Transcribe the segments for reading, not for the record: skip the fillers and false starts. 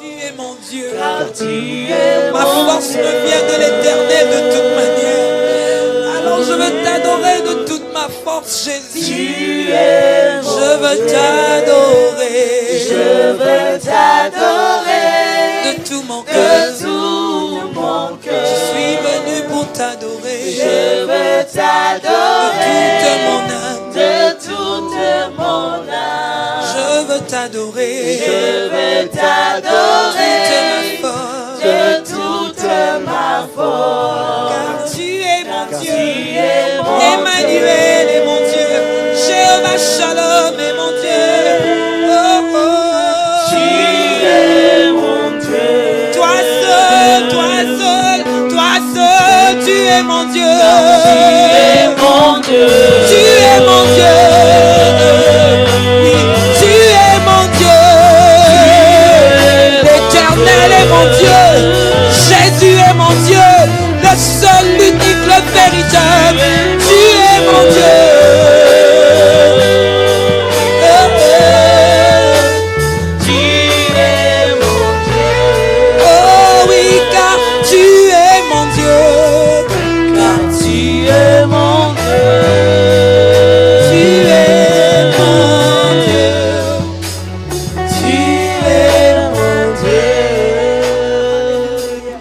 Tu es mon Dieu. Ma force me vient de l'Éternel de toute manière. Alors je veux t'adorer de toute ma force, Jésus. Je veux t'adorer. Je veux t'adorer. De tout mon cœur. De tout mon cœur. Je suis venu pour t'adorer. Je veux t'adorer. De toute mon âme. De toute mon âme. Je veux t'adorer. Je veux t'adorer. De toute ma force. Car tu es mon Dieu. Emmanuel est mon Dieu. Jéhovah Shalom est mon Dieu. Oh, oh. Tu es mon Dieu. Toi seul, tu es mon Dieu. Tu es mon Dieu. Tu es mon Dieu. Oui, tu es mon Dieu. L'Éternel est mon Dieu. Jésus est mon Dieu. Le seul, l'unique, le véritable. Tu es mon Dieu. Tu es mon Dieu. Oh oui, car tu es mon Dieu. Car tu es mon Dieu. Tu es mon Dieu. Tu es mon Dieu.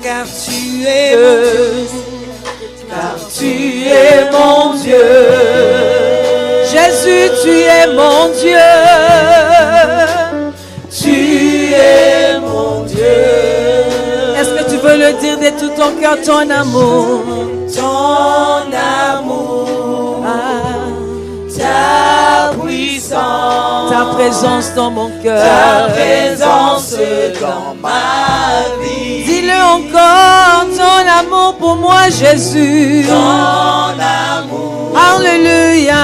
Car tu es mon Dieu. Car tu es mon Dieu. Jésus, tu es mon Dieu. Tu es mon Dieu. Est-ce que tu veux le dire de tout ton cœur, ton amour? Ton amour, ta puissance, Ta présence dans mon ta cœur. présence dans ma vie. Dis-le encore, ton amour pour moi, Jésus. Ton amour, Alléluia.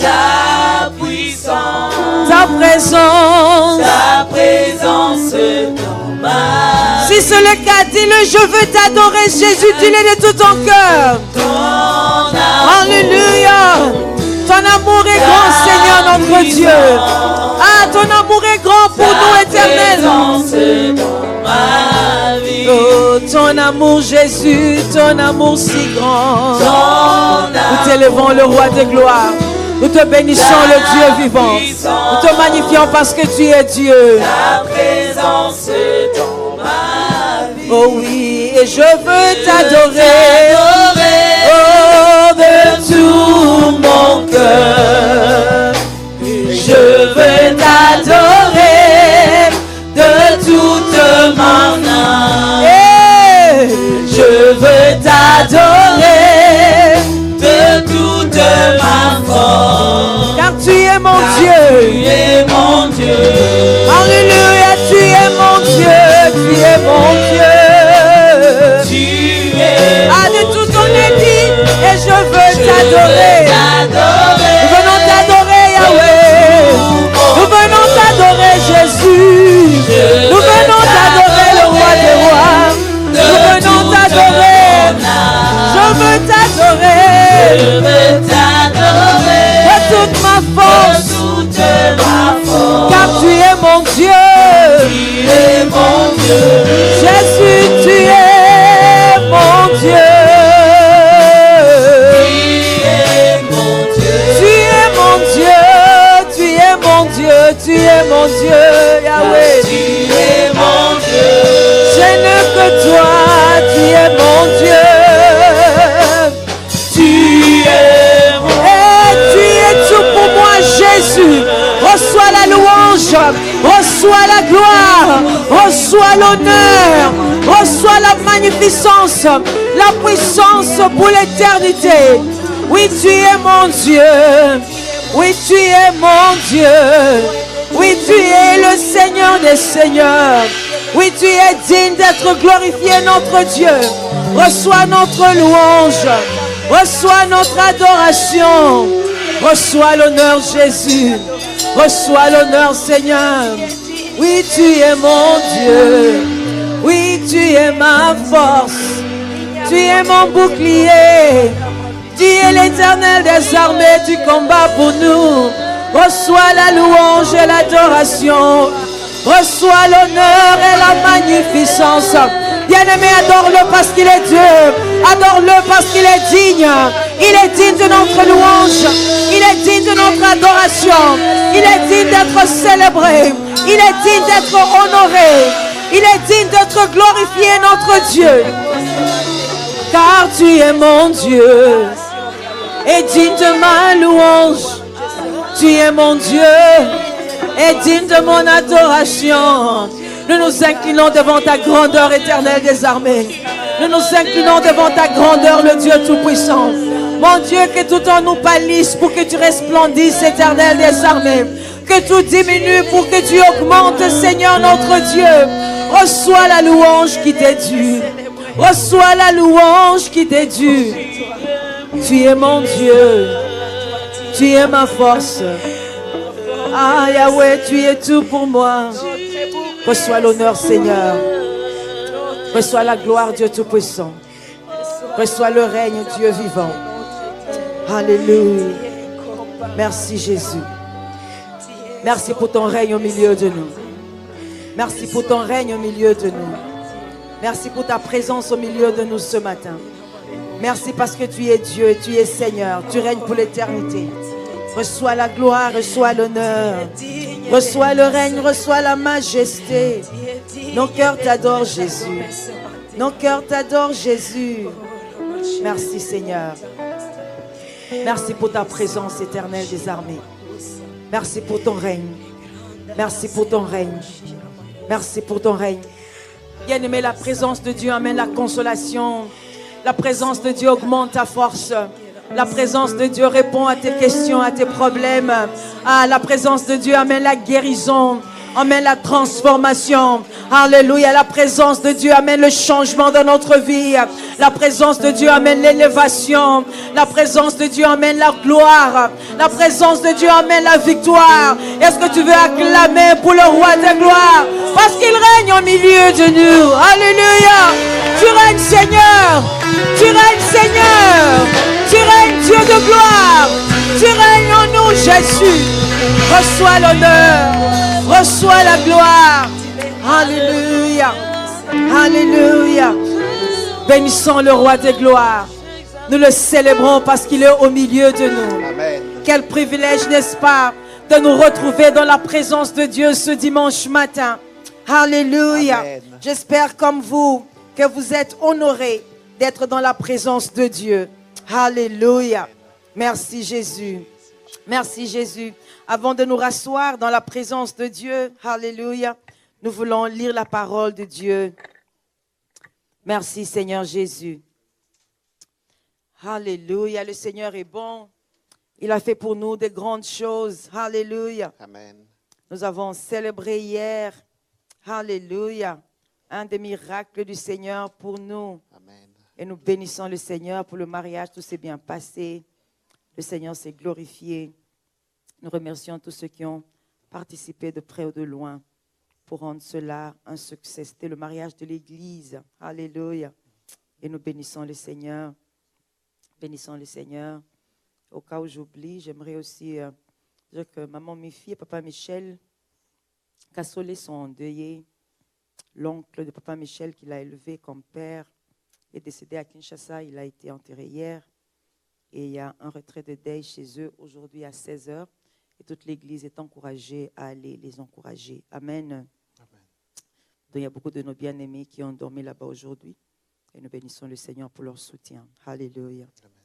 ta puissance, Ta présence. ta présence dans ma vie. Si c'est le cas, dis-le, je veux t'adorer, Jésus, dis-le de tout ton cœur. Ton amour, Alléluia. Ton amour est grand, Seigneur notre Dieu. Ah, ton amour est grand pour nous, éternel. Oh, ton amour, Jésus, ton amour si grand. Nous t'élevons le roi de gloire. Nous te bénissons, le Dieu vivant. Nous te magnifions parce que tu es Dieu. ta présence dans ma vie. Oh oui, et je veux t'adorer. Oh, de Tout mon cœur, je veux t'adorer de toute mon âme. hey, Je veux t'adorer de toute ma force. car tu es mon Tu Dieu. es mon Dieu. Alléluia, tu es mon Dieu, tu es mon Dieu. Tu es Ah, de tout ton dit, et je veux t'adorer. Nous venons t'adorer, Yahweh. Nous venons t'adorer, Jésus. Nous venons t'adorer, le roi des rois. Nous venons t'adorer. Je veux t'adorer Je veux t'adorer de toute ma force, toute ma force. car tu es mon Dieu. Tu es mon Dieu. Jésus, tu es mon Dieu. Tu es mon Dieu, tu es mon Dieu, tu es mon Dieu, Yahweh. Tu es mon Dieu. Je n'ai que toi, tu es mon Dieu. Tu es mon Et tu es tout pour moi, Jésus. Reçois la louange, reçois la gloire, reçois l'honneur, reçois la magnificence, la puissance pour l'éternité. Oui, tu es mon Dieu. Oui, tu es mon Dieu. Oui, tu es le Seigneur des Seigneurs. Oui, tu es digne d'être glorifié, notre Dieu. Reçois notre louange. Reçois notre adoration. Reçois l'honneur, Jésus. Reçois l'honneur, Seigneur. Oui, tu es mon Dieu. Oui, tu es ma force. Tu es mon bouclier. Tu es l'Éternel des armées. Tu combats pour nous. Reçois la louange et l'adoration. Reçois l'honneur et la magnificence. Bien-aimé, adore-le parce qu'il est Dieu. Adore-le parce qu'il est digne. Il est digne de notre louange. Il est digne de notre adoration. Il est digne d'être célébré. Il est digne d'être honoré. Il est digne d'être glorifié, notre Dieu. Car tu es mon Dieu et digne de ma louange. Tu es mon Dieu et digne de mon adoration. Nous nous inclinons devant ta grandeur éternelle des armées. Nous nous inclinons devant ta grandeur, le Dieu Tout-Puissant. Mon Dieu, que tout en nous pâlisse pour que tu resplendisses, éternel des armées. Que tout diminue pour que tu augmentes, Seigneur notre Dieu. Reçois la louange qui t'est due. Reçois la louange qui t'est due. Tu es mon Dieu. Tu es ma force. Ah Yahweh, tu es tout pour moi. Reçois l'honneur, Seigneur. Reçois la gloire, Dieu Tout-Puissant. Reçois le règne, Dieu vivant. Alléluia. Merci Jésus. Merci pour ton règne au milieu de nous. Merci pour ton règne au milieu de nous. Merci pour ta présence au milieu de nous ce matin. Merci parce que tu es Dieu et tu es Seigneur. Tu règnes pour l'éternité. Reçois la gloire, reçois l'honneur. Reçois le règne, reçois la majesté. Nos cœurs t'adorent, Jésus. Nos cœurs t'adorent, Jésus. Merci, Seigneur. Merci pour ta présence éternelle des armées. Merci pour ton règne. Merci pour ton règne. Merci pour ton règne. Bien-aimé, la présence de Dieu amène la consolation. La présence de Dieu augmente ta force. La présence de Dieu répond à tes questions, à tes problèmes. Ah, la présence de Dieu amène la guérison, amène la transformation. Alléluia. La présence de Dieu amène le changement dans notre vie. La présence de Dieu amène l'élévation. La présence de Dieu amène la gloire. La présence de Dieu amène la victoire. Est-ce que tu veux acclamer pour le roi de gloire? Parce qu'il règne au milieu de nous. Alléluia. Tu règnes, Seigneur. Tu règnes, Seigneur. Tu règnes, Dieu de gloire. Tu règnes en nous, Jésus. Reçois l'honneur. Reçois la gloire. Alléluia. Alléluia. Bénissons le roi des gloires. Nous le célébrons parce qu'il est au milieu de nous. Amen. Quel privilège, n'est-ce pas, de nous retrouver dans la présence de Dieu ce dimanche matin. Alléluia. Amen. J'espère comme vous que vous êtes honorés d'être dans la présence de Dieu. Alléluia. Merci Jésus. Merci Jésus. Avant de nous rasseoir dans la présence de Dieu, alléluia, nous voulons lire la parole de Dieu. Merci Seigneur Jésus. Alléluia, le Seigneur est bon. Il a fait pour nous de grandes choses. Alléluia. Amen. Nous avons célébré hier, alléluia, un des miracles du Seigneur pour nous. Amen. Et nous bénissons le Seigneur pour le mariage, tout s'est bien passé. Le Seigneur s'est glorifié. Nous remercions tous ceux qui ont participé de près ou de loin pour rendre cela un succès. C'était le mariage de l'Église. Alléluia. Et nous bénissons le Seigneur. Bénissons le Seigneur. Au cas où j'oublie, j'aimerais aussi dire que maman Mifi et papa Michel Cassolé sont endeuillés. L'oncle de papa Michel qui l'a élevé comme père est décédé à Kinshasa. Il a été enterré hier. Et il y a un retrait de deuil chez eux aujourd'hui à 16 h. Et toute l'Église est encouragée à aller les encourager. Amen. Amen. Donc, il y a beaucoup de nos bien-aimés qui ont dormi là-bas aujourd'hui. Et nous bénissons le Seigneur pour leur soutien. Alléluia. Amen.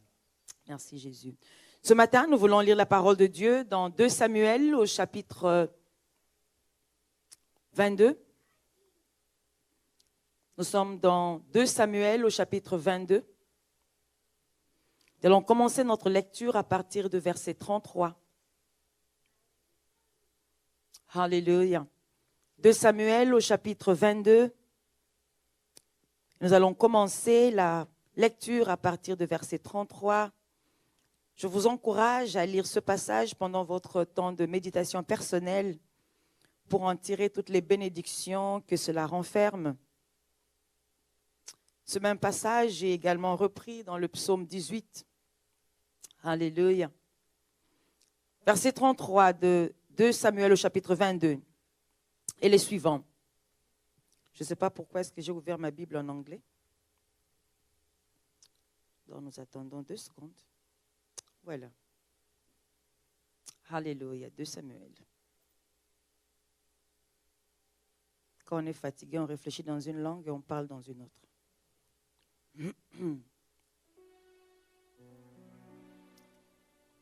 Merci Jésus. Ce matin, nous voulons lire la parole de Dieu dans 2 Samuel au chapitre 22. Nous sommes dans 2 Samuel au chapitre 22. Nous allons commencer notre lecture à partir de verset 33. Alléluia. 2 Samuel au chapitre 22. Nous allons commencer la lecture à partir de verset 33. Je vous encourage à lire ce passage pendant votre temps de méditation personnelle pour en tirer toutes les bénédictions que cela renferme. Ce même passage est également repris dans le psaume 18. Alléluia. Verset 33 de 2 Samuel au chapitre 22 et les suivants. Je ne sais pas pourquoi est-ce que j'ai ouvert ma Bible en anglais. Donc nous attendons 2 secondes. Voilà. Alléluia, 2 Samuel. Quand on est fatigué, on réfléchit dans une langue et on parle dans une autre.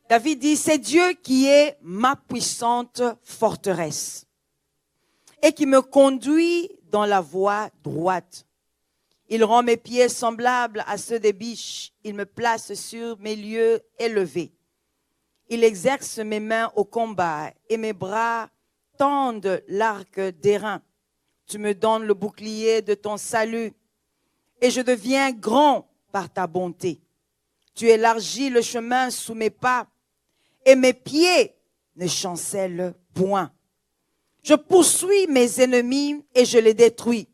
David dit, c'est Dieu qui est ma puissante forteresse et qui me conduit dans la voie droite. Il rend mes pieds semblables à ceux des biches. Il me place sur mes lieux élevés. Il exerce mes mains au combat et mes bras tendent l'arc d'airain. Tu me donnes le bouclier de ton salut et je deviens grand par ta bonté. Tu élargis le chemin sous mes pas et mes pieds ne chancellent point. Je poursuis mes ennemis et je les détruis.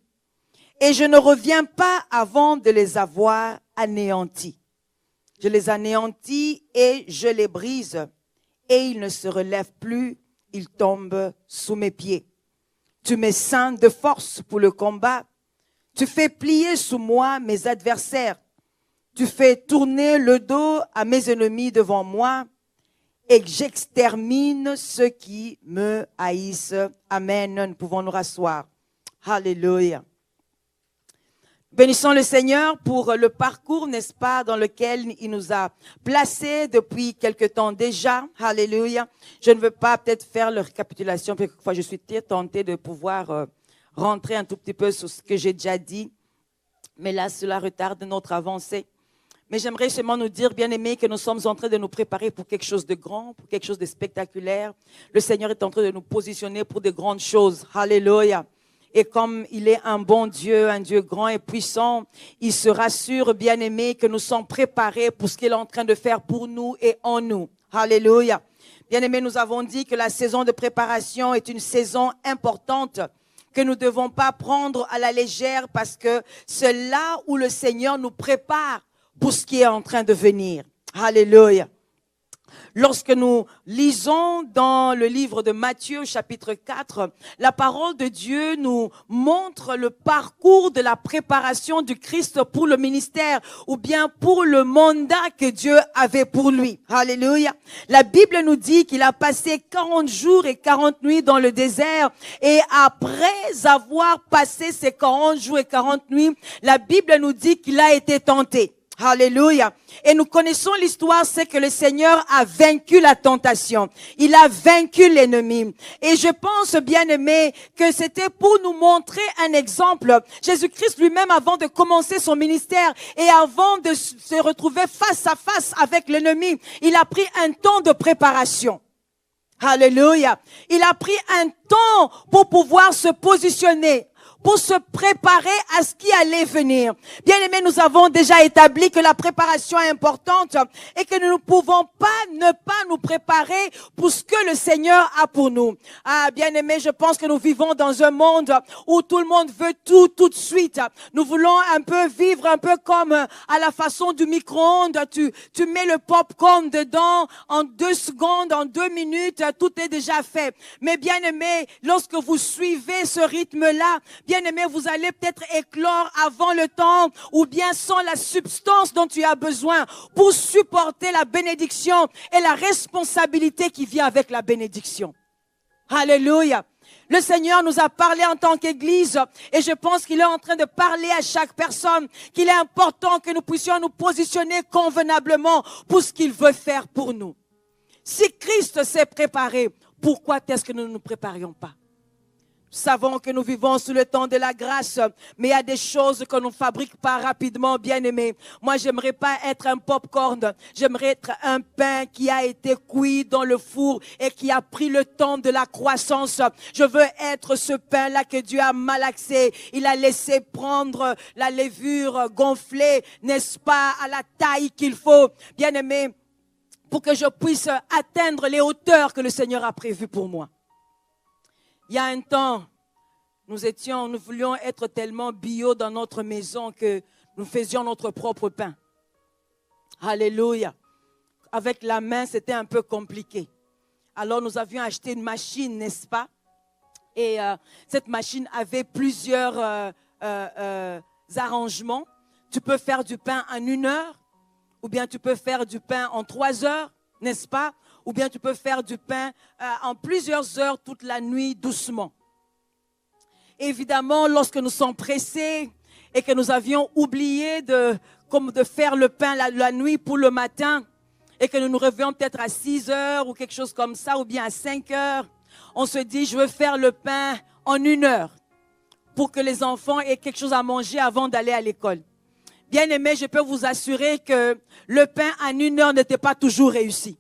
Et je ne reviens pas avant de les avoir anéantis. Je les anéantis et je les brise. Et ils ne se relèvent plus, ils tombent sous mes pieds. Tu me ceins de force pour le combat. Tu fais plier sous moi mes adversaires. Tu fais tourner le dos à mes ennemis devant moi. Et j'extermine ceux qui me haïssent. Amen. Nous pouvons nous rasseoir. Alléluia. Bénissons le Seigneur pour le parcours, n'est-ce pas, dans lequel il nous a placés depuis quelque temps déjà. Alléluia. Je ne veux pas peut-être faire la récapitulation, parce que quelquefois je suis tentée de pouvoir rentrer un tout petit peu sur ce que j'ai déjà dit. Mais là, cela retarde notre avancée. Mais j'aimerais seulement nous dire, bien-aimés, que nous sommes en train de nous préparer pour quelque chose de grand, pour quelque chose de spectaculaire. Le Seigneur est en train de nous positionner pour de grandes choses. Alléluia. Et comme il est un bon Dieu, un Dieu grand et puissant, il se rassure, bien-aimés, que nous sommes préparés pour ce qu'il est en train de faire pour nous et en nous. Alléluia. Bien-aimés, nous avons dit que la saison de préparation est une saison importante que nous ne devons pas prendre à la légère parce que c'est là où le Seigneur nous prépare pour ce qui est en train de venir. Alléluia. Lorsque nous lisons dans le livre de Matthieu, chapitre 4, la parole de Dieu nous montre le parcours de la préparation du Christ pour le ministère ou bien pour le mandat que Dieu avait pour lui. Alléluia. La Bible nous dit qu'il a passé 40 jours et 40 nuits dans le désert et après avoir passé ces 40 jours et 40 nuits, la Bible nous dit qu'il a été tenté. Alléluia. Et nous connaissons l'histoire, c'est que le Seigneur a vaincu la tentation. Il a vaincu l'ennemi. Et je pense, bien-aimé, que c'était pour nous montrer un exemple. Jésus-Christ lui-même, avant de commencer son ministère et avant de se retrouver face à face avec l'ennemi, il a pris un temps de préparation. Alléluia. Il a pris un temps pour pouvoir se positionner, pour se préparer à ce qui allait venir. Bien aimé, nous avons déjà établi que la préparation est importante et que nous ne pouvons pas ne pas nous préparer pour ce que le Seigneur a pour nous. Ah, bien aimé, je pense que nous vivons dans un monde où tout le monde veut tout de suite. Nous voulons un peu vivre un peu comme à la façon du micro-ondes. Tu mets le popcorn dedans en 2 secondes, en 2 minutes, tout est déjà fait. Mais bien aimé, lorsque vous suivez ce rythme-là, bien-aimé, vous allez peut-être éclore avant le temps ou bien sans la substance dont tu as besoin pour supporter la bénédiction et la responsabilité qui vient avec la bénédiction. Alléluia. Le Seigneur nous a parlé en tant qu'Église et je pense qu'il est en train de parler à chaque personne qu'il est important que nous puissions nous positionner convenablement pour ce qu'il veut faire pour nous. Si Christ s'est préparé, pourquoi est-ce que nous ne nous préparions pas? Nous savons que nous vivons sous le temps de la grâce, mais il y a des choses que l'on ne fabrique pas rapidement, bien-aimés. Moi, j'aimerais pas être un popcorn. J'aimerais être un pain qui a été cuit dans le four et qui a pris le temps de la croissance. Je veux être ce pain-là que Dieu a malaxé. Il a laissé prendre la levure gonflée, n'est-ce pas, à la taille qu'il faut, bien-aimés, pour que je puisse atteindre les hauteurs que le Seigneur a prévues pour moi. Il y a un temps, nous voulions être tellement bio dans notre maison que nous faisions notre propre pain. Alléluia. Avec la main, c'était un peu compliqué. Alors nous avions acheté une machine, n'est-ce pas? Et cette machine avait plusieurs arrangements. Tu peux faire du pain en 1 heure, ou bien tu peux faire du pain en 3 heures, n'est-ce pas? Ou bien tu peux faire du pain en plusieurs heures toute la nuit doucement. Évidemment, lorsque nous sommes pressés et que nous avions oublié de faire le pain la nuit pour le matin et que nous nous réveillons peut-être à 6 heures ou quelque chose comme ça, ou bien à 5 heures, on se dit, je veux faire le pain en 1 heure pour que les enfants aient quelque chose à manger avant d'aller à l'école. Bien aimé, je peux vous assurer que le pain en 1 heure n'était pas toujours réussi.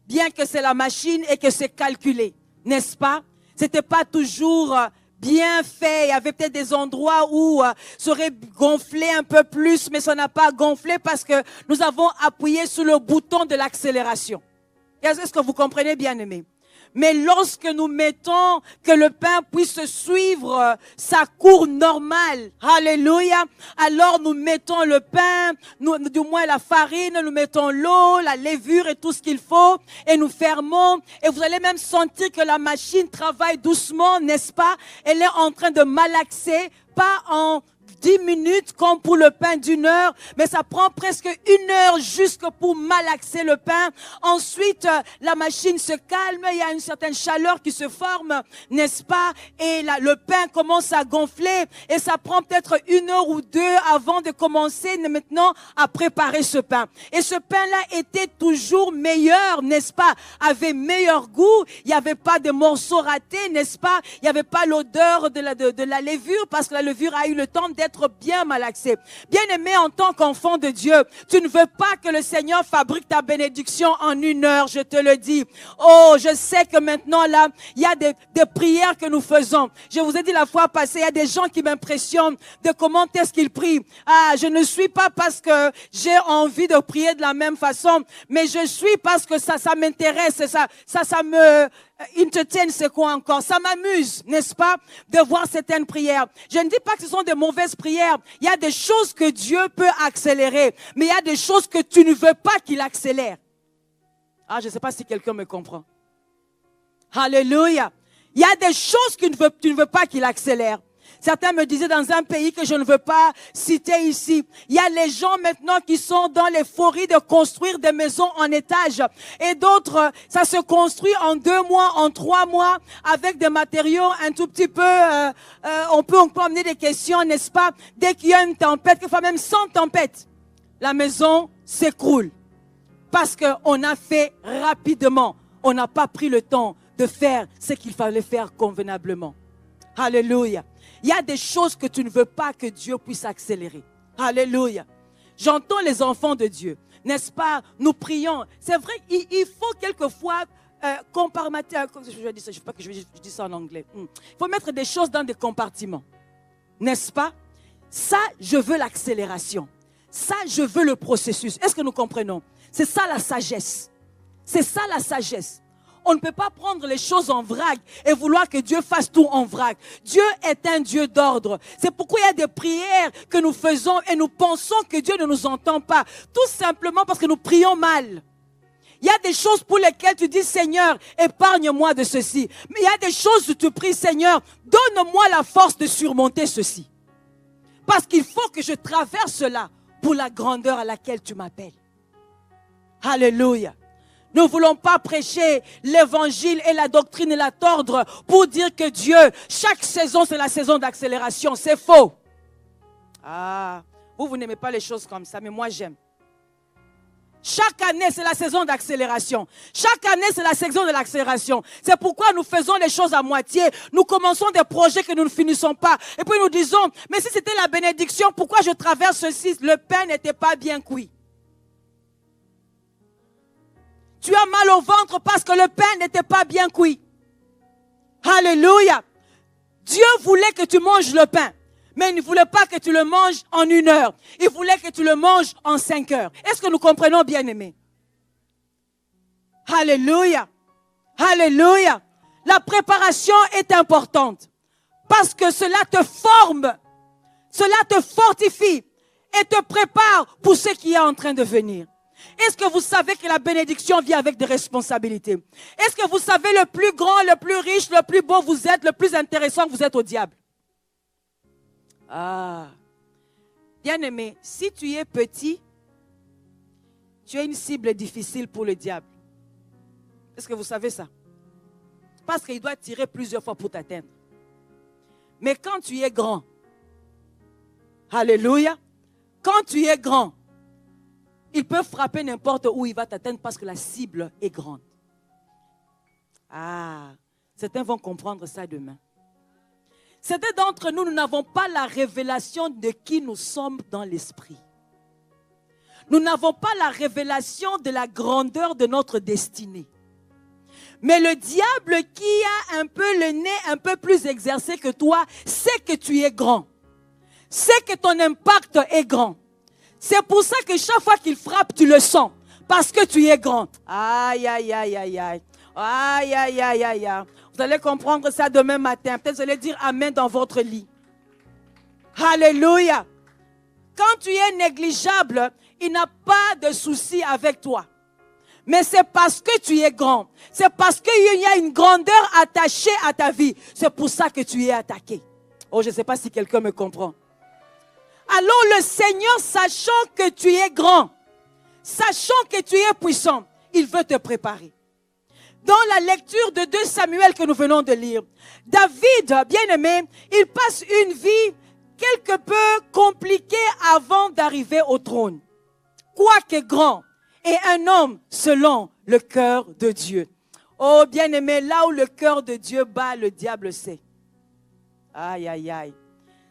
Bien que c'est la machine et que c'est calculé, n'est-ce pas? C'était pas toujours bien fait. Il y avait peut-être des endroits où ça aurait gonflé un peu plus, mais ça n'a pas gonflé parce que nous avons appuyé sur le bouton de l'accélération. Est-ce que vous comprenez, bien aimé? Mais lorsque nous mettons que le pain puisse suivre sa courbe normale, alléluia, alors nous mettons le pain, du moins la farine, nous mettons l'eau, la levure et tout ce qu'il faut, et nous fermons. Et vous allez même sentir que la machine travaille doucement, n'est-ce pas? Elle est en train de malaxer, pas en 10 minutes comme pour le pain d'1 heure, mais ça prend presque 1 heure juste pour malaxer le pain. Ensuite, la machine se calme, il y a une certaine chaleur qui se forme, n'est-ce pas? Et le pain commence à gonfler et ça prend peut-être 1 heure ou 2 avant de commencer maintenant à préparer ce pain. Et ce pain-là était toujours meilleur, n'est-ce pas? Avait meilleur goût, il n'y avait pas de morceaux ratés, n'est-ce pas? Il n'y avait pas l'odeur de la levure parce que la levure a eu le temps d'être bien malaxé. Bien aimé, en tant qu'enfant de Dieu, tu ne veux pas que le Seigneur fabrique ta bénédiction en 1 heure, je te le dis. Oh, je sais que maintenant là, il y a des prières que nous faisons. Je vous ai dit la fois passée, il y a des gens qui m'impressionnent de comment est-ce qu'ils prient. Ah, je ne suis pas parce que j'ai envie de prier de la même façon, mais je suis parce que ça m'intéresse, ça me entertain, c'est quoi encore? Ça m'amuse, n'est-ce pas, de voir certaines prières. Je ne dis pas que ce sont des mauvaises prières. Il y a des choses que Dieu peut accélérer, mais il y a des choses que tu ne veux pas qu'il accélère. Ah, je ne sais pas si quelqu'un me comprend. Alléluia. Il y a des choses que tu ne veux pas qu'il accélère. Certains me disaient dans un pays que je ne veux pas citer ici. Il y a les gens maintenant qui sont dans l'euphorie de construire des maisons en étage. Et d'autres, ça se construit en 2 mois, en 3 mois, avec des matériaux un tout petit peu, on peut amener des questions, n'est-ce pas? Dès qu'il y a une tempête, quelquefois même sans tempête, la maison s'écroule. Parce qu'on a fait rapidement. On n'a pas pris le temps de faire ce qu'il fallait faire convenablement. Alléluia. Il y a des choses que tu ne veux pas que Dieu puisse accélérer. Alléluia. J'entends les enfants de Dieu, n'est-ce pas? Nous prions. C'est vrai, il faut quelquefois compartimenter. Je ne sais pas que je dis ça en anglais. Il faut mettre des choses dans des compartiments. N'est-ce pas? Ça, je veux l'accélération. Ça, je veux le processus. Est-ce que nous comprenons? C'est ça la sagesse. C'est ça la sagesse. On ne peut pas prendre les choses en vrac et vouloir que Dieu fasse tout en vrac. Dieu est un Dieu d'ordre. C'est pourquoi il y a des prières que nous faisons et nous pensons que Dieu ne nous entend pas. Tout simplement parce que nous prions mal. Il y a des choses pour lesquelles tu dis, Seigneur, épargne-moi de ceci. Mais il y a des choses où tu pries, Seigneur, donne-moi la force de surmonter ceci. Parce qu'il faut que je traverse cela pour la grandeur à laquelle tu m'appelles. Alléluia. Nous ne voulons pas prêcher l'évangile et la doctrine et la tordre pour dire que Dieu, chaque saison, c'est la saison d'accélération. C'est faux. Ah, vous n'aimez pas les choses comme ça, mais moi j'aime. Chaque année, c'est la saison d'accélération. Chaque année, c'est la saison de l'accélération. C'est pourquoi nous faisons les choses à moitié. Nous commençons des projets que nous ne finissons pas. Et puis nous disons, mais si c'était la bénédiction, pourquoi je traverse ceci? Le pain n'était pas bien cuit. Tu as mal au ventre parce que le pain n'était pas bien cuit. Alléluia. Dieu voulait que tu manges le pain. Mais il ne voulait pas que tu le manges en 1 heure. Il voulait que tu le manges en 5 heures. Est-ce que nous comprenons, bien-aimés? Alléluia. Alléluia. La préparation est importante. Parce que cela te forme. Cela te fortifie. Et te prépare pour ce qui est en train de venir. Est-ce que vous savez que la bénédiction vient avec des responsabilités? Est-ce que vous savez le plus grand, le plus riche, le plus beau vous êtes, le plus intéressant vous êtes au diable? Ah, bien-aimé, si tu es petit, tu es une cible difficile pour le diable. Est-ce que vous savez ça? Parce qu'il doit tirer plusieurs fois pour t'atteindre. Mais quand tu es grand, alléluia, quand tu es grand, il peut frapper n'importe où il va t'atteindre parce que la cible est grande. Ah, certains vont comprendre ça demain. Certains d'entre nous, nous n'avons pas la révélation de qui nous sommes dans l'esprit. Nous n'avons pas la révélation de la grandeur de notre destinée. Mais le diable qui a un peu le nez un peu plus exercé que toi, sait que tu es grand. Sait que ton impact est grand. C'est pour ça que chaque fois qu'il frappe, tu le sens. Parce que tu es grand. Aïe, aïe, aïe, aïe, aïe. Aïe, aïe, aïe, aïe, aïe. Vous allez comprendre ça demain matin. Peut-être vous allez dire amen dans votre lit. Alléluia. Quand tu es négligeable, il n'a pas de souci avec toi. Mais c'est parce que tu es grand. C'est parce qu'il y a une grandeur attachée à ta vie. C'est pour ça que tu es attaqué. Oh, je ne sais pas si quelqu'un me comprend. Alors le Seigneur, sachant que tu es grand, sachant que tu es puissant, il veut te préparer. Dans la lecture de 2 Samuel que nous venons de lire, David, bien-aimé, il passe une vie quelque peu compliquée avant d'arriver au trône. Quoique grand, et un homme selon le cœur de Dieu. Oh, bien-aimé, là où le cœur de Dieu bat, le diable sait. Aïe, aïe, aïe.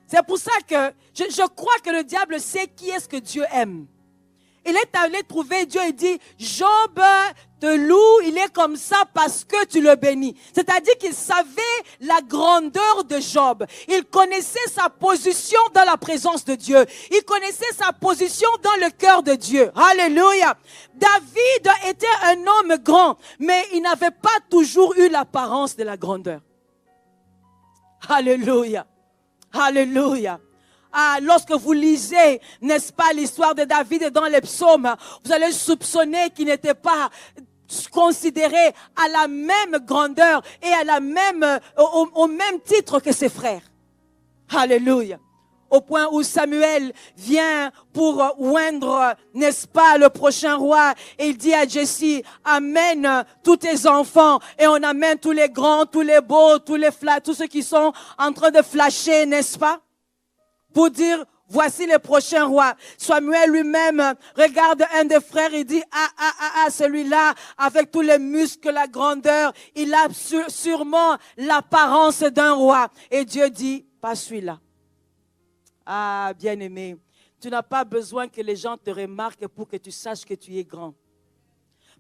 C'est pour ça que je crois que le diable sait qui est-ce que Dieu aime. Il est allé trouver Dieu et dit, Job te loue, il est comme ça parce que tu le bénis. C'est-à-dire qu'il savait la grandeur de Job. Il connaissait sa position dans la présence de Dieu. Il connaissait sa position dans le cœur de Dieu. Alléluia. David était un homme grand, mais il n'avait pas toujours eu l'apparence de la grandeur. Alléluia. Alléluia. Ah, lorsque vous lisez, n'est-ce pas, l'histoire de David dans les psaumes, vous allez soupçonner qu'il n'était pas considéré à la même grandeur et à la même, au même titre que ses frères. Alléluia. Au point où Samuel vient pour oindre, n'est-ce pas, le prochain roi. Et il dit à Jessie, amène tous tes enfants. Et on amène tous les grands, tous les beaux, tous ceux qui sont en train de flasher, n'est-ce pas? Pour dire, voici les prochains rois. Samuel lui-même regarde un des frères et dit, celui-là, avec tous les muscles, la grandeur, il a sûrement l'apparence d'un roi. Et Dieu dit, pas celui-là. Ah, bien-aimé, tu n'as pas besoin que les gens te remarquent pour que tu saches que tu es grand.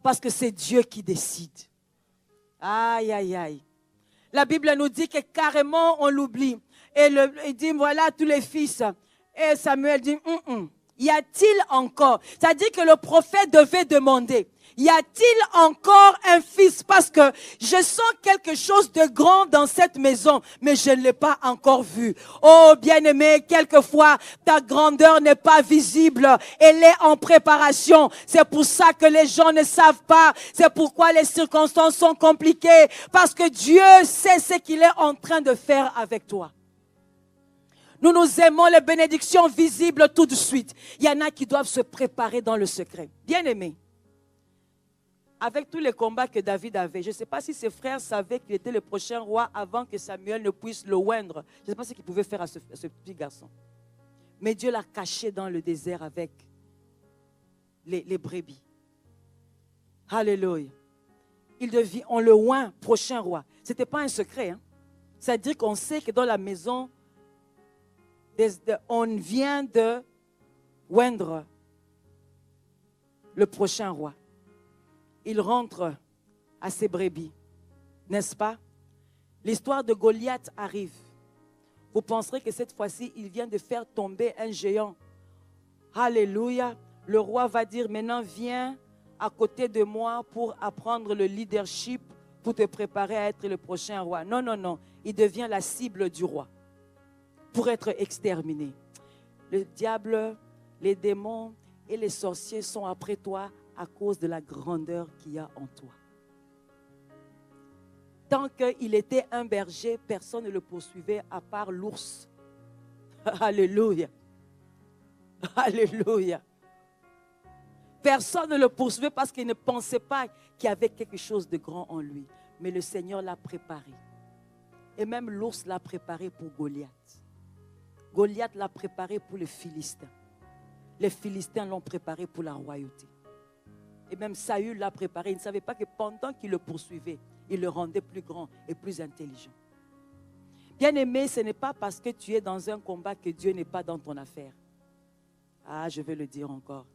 Parce que c'est Dieu qui décide. Aïe, aïe, aïe. La Bible nous dit que carrément on l'oublie. Et il dit, voilà tous les fils. Et Samuel dit, y a-t-il encore? C'est-à-dire que le prophète devait demander, y a-t-il encore un fils? Parce que je sens quelque chose de grand dans cette maison, mais je ne l'ai pas encore vu. Oh, bien-aimé, quelquefois, ta grandeur n'est pas visible. Elle est en préparation. C'est pour ça que les gens ne savent pas. C'est pourquoi les circonstances sont compliquées. Parce que Dieu sait ce qu'il est en train de faire avec toi. Nous aimons les bénédictions visibles tout de suite. Il y en a qui doivent se préparer dans le secret. Bien-aimé, avec tous les combats que David avait, je ne sais pas si ses frères savaient qu'il était le prochain roi avant que Samuel ne puisse le oindre. Je ne sais pas ce qu'il pouvait faire à ce petit garçon. Mais Dieu l'a caché dans le désert avec les brebis. Alléluia. On le oint prochain roi. Ce n'était pas un secret. C'est-à-dire qu'on sait que dans la maison, on vient de oindre le prochain roi. Il rentre à ses brebis, n'est-ce pas? L'histoire de Goliath arrive. Vous penserez que cette fois-ci, il vient de faire tomber un géant. Alléluia. Le roi va dire, maintenant viens à côté de moi pour apprendre le leadership, pour te préparer à être le prochain roi. Non, non, non. Il devient la cible du roi pour être exterminé. Le diable, les démons et les sorciers sont après toi à cause de la grandeur qu'il y a en toi. Tant qu'il était un berger, personne ne le poursuivait à part l'ours. Alléluia. Alléluia. Personne ne le poursuivait parce qu'il ne pensait pas qu'il y avait quelque chose de grand en lui. Mais le Seigneur l'a préparé. Et même l'ours l'a préparé pour Goliath. Goliath l'a préparé pour les Philistins. Les Philistins l'ont préparé pour la royauté. Et même Saül l'a préparé. Il ne savait pas que pendant qu'il le poursuivait, il le rendait plus grand et plus intelligent. Bien-aimé, ce n'est pas parce que tu es dans un combat que Dieu n'est pas dans ton affaire. Ah, je vais le dire encore.